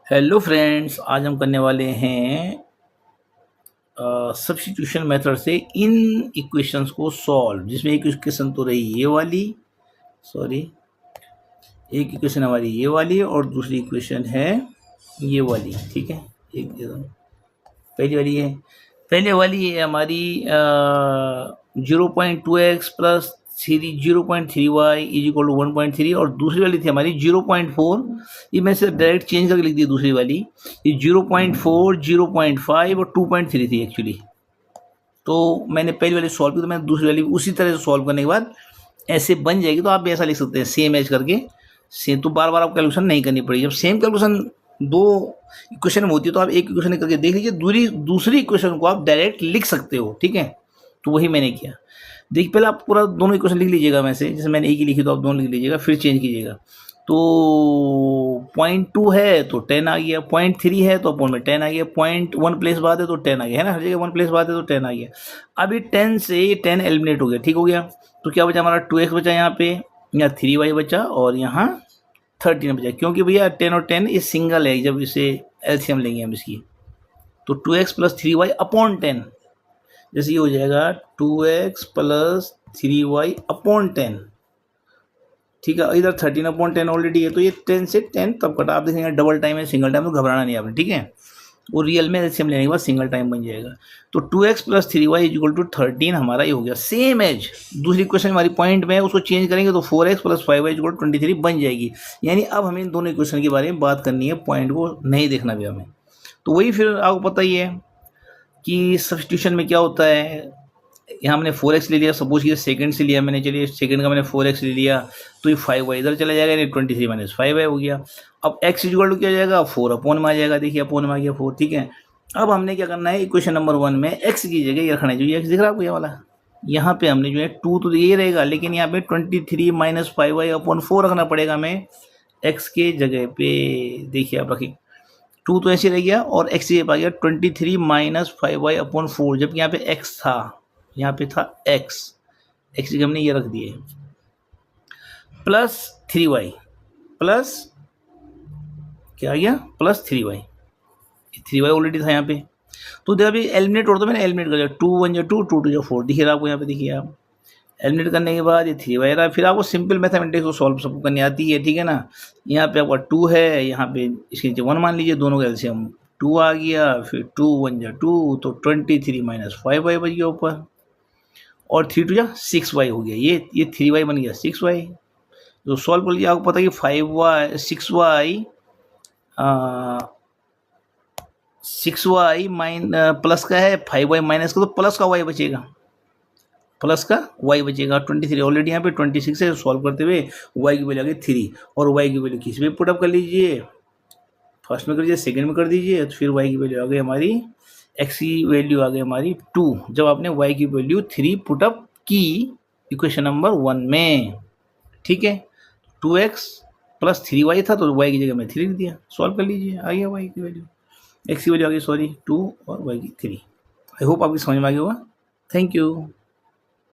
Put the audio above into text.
Hello friends, आज हम करने वाले हैं सब्स्टिट्यूशन मेथड से इन इक्वेशंस को सॉल्व, जिसमें एक इक्वेशन तो रही ये वाली, सॉरी, एक इक्वेशन हमारी ये वाली और दूसरी इक्वेशन है ये वाली। ठीक है, एक पहली वाली है, पहले वाली है हमारी 0.2x plus 0.3y is equal to 1.3, और दूसरी वाली थी हमारी 0.4। ये मैं से डायरेक्ट चेंज करके लिख दी दूसरी वाली, ये 0.4, 0.5 और 2.3 थी एक्चुअली। तो मैंने पहली वाली सॉल्व की, तो मैंने दूसरी वाली उसी तरह से सॉल्व करने के बाद ऐसे बन जाएगी। तो आप भी ऐसा लिख सकते हैं, सेम एज करके, सेम। तो बार बार आप कैलकुलेशन नहीं करनी पड़ेगी। जब सेम कैलकुलेशन दो इक्वेशन में होती है तो आप एक इक्वेशन करके देख लीजिए, दूसरी इक्वेशन को आप डायरेक्ट लिख सकते हो। ठीक है, तो वही मैंने किया। देखिए, पहले आप पूरा दोनों इक्वेशन लिख लीजिएगा वैसे, जैसे मैंने एक ही लिखी तो आप दोनों लिख लीजिएगा, फिर चेंज कीजिएगा। तो 0.2 है तो 10 आ गया, 0.3 है तो अपॉन में 10 आ गया, 0.1 प्लेस बाद है तो 10 आ गया, है ना, हर जगह 1 प्लेस बाद है तो 10 आ गया। अभी 10 से ये 10 एलिमिनेट हो गया, ठीक हो गया। तो क्या बचा हमारा, 2x बचा यहाँ पे, यहाँ 3y बचा और यहाँ 13 बचा, क्योंकि भैया 10 और 10 ये सिंगल है, जब इसे एलसीएम लेंगे हम इसकी। तो 2x प्लस 3y अपॉन 10, जैसे ये हो जाएगा 2x प्लस 3y अपॉन 10। ठीक है, इधर 13/10 ऑलरेडी है, तो ये 10 से 10 तब कटा। आप देखेंगे डबल टाइम है, सिंगल टाइम, तो घबराना नहीं आपने। ठीक है, वो रियल में एलसीएम लेने के बाद सिंगल टाइम बन जाएगा। तो 2x plus 3y is equal to 13 हमारा ये हो गया। सेम एज दूसरी क्वेश्चन हमारी पॉइंट में है, उसको चेंज करेंगे तो 4x plus 5y is equal to 23 बन जाएगी। यानी अब हमें इन दोनों इक्वेशन के बारे में बात करनी है, पॉइंट को नहीं देखना भी हमें। तो वही फिर आपको पता ही है कि सब्स्टिट्यूशन में क्या होता है। यहाँ हमने 4x ले लिया, सपोज किया सेकंड से लिया मैंने, चलिए सेकंड का मैंने 4x ले लिया, तो ये 5y इधर चला जाएगा, यानी 23 माइनस 5y हो गया। अब x इक्वल टू क्या हो जाएगा, 4 अपॉन में आ जाएगा। देखिए अपोन में आ गया 4। ठीक है, अब हमने क्या करना है, इक्वेशन नंबर 1 में x की जगह ये रखना है, जो ये x दिख रहा है आपको ये वाला, यहाँ पे हमने जो है 2 तो ये रहेगा, लेकिन यहाँ पे 23 माइनस 5y अपॉन 4 रखना पड़ेगा हमें x के जगह पे। देखिए आप रखिए, 2 तो ऐसे रह गया और x की जगह आ गया 23 माइनस 5y अपॉन 4, जबकि यहाँ पे x था, यहाँ पे था x की हमने ये रख दिए, प्लस 3y, प्लस क्या आ गया, प्लस 3y। 3y ऑलरेडी था यहाँ पे, तो देखो अभी एलिमिनेट और, तो मैंने एलिमिनेट कर दिया, 2 1 जा 2, 2 2 जा 4, दिख रहा आपको यहाँ पे। देखिए आप एलिमिनेट करने के बाद ये 3y रहा। फिर आपको सिंपल मैथमेटिक्स को सॉल्व सबको करनी आती है, ठीक है ना। यहाँ पे आपका 2 है, यहाँ पे इसके नीचे 1 मान लीजिए, दोनों का एलसीएम 2 आ गया, फिर 2 1 जा 2, तो 23 माइनस 5y बच गया ऊपर, और 3 2 जा 6y हो गया। ये 3y बन गया 6y। जो सॉल्व कर लिया, आपको पता है कि 6y प्लस का है, 5y माइनस का, तो प्लस का y बचेगा, प्लस का y बचेगा। 23 ऑलरेडी यहाँ पे 26 है, सॉल्व करते हुए y की वैल्यू आ गई 3, और y की वैल्यू किस में पुटअप कर लीजिए, फर्स्ट में कर दीजिए, सेकंड में कर दीजिए, तो फिर y की वैल्यू आ गई हमारी, x की वैल्यू आ गई हमारी 2, जब आपने y की वैल्यू 3 पुटअप की इक्वेशन नंबर 1 में। ठीक है, 2x प्लस 3y था, तो y की जगह में 3 लिख दिया, सॉल्व कर लीजिए, आ गया y की वैल्यू, x की वैल्यू आ गई, सॉरी 2 और y की 3। आई होप आपकी समझ में आ गया होगा। Thank you.